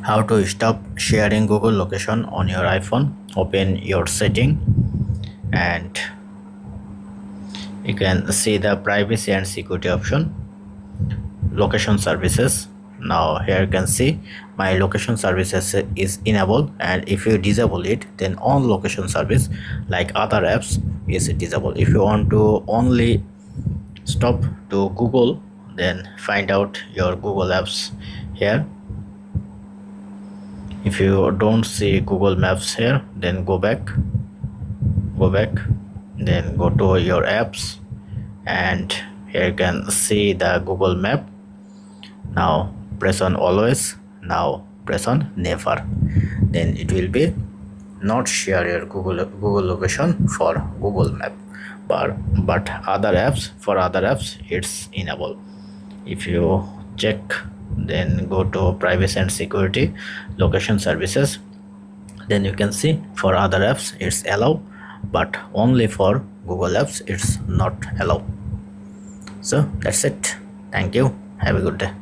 How to stop sharing Google location on your iPhone. Open your setting and you can see the privacy and security option, location services. Now here you can see my location services is enabled, and if you disable it, then on location service like other apps is disabled. If you want to only stop to Google, then find out your Google apps here. If you don't see Google Maps here, then go back, then go to your apps, and here you can see the Google Map. Now press on always, now press on never, then it will be not share your Google location for Google Map, but other apps it's enable. If you check, then go to privacy and security, location services, then you can see for other apps it's allow, but only for Google apps it's not allow. So that's it. Thank you. Have a good day.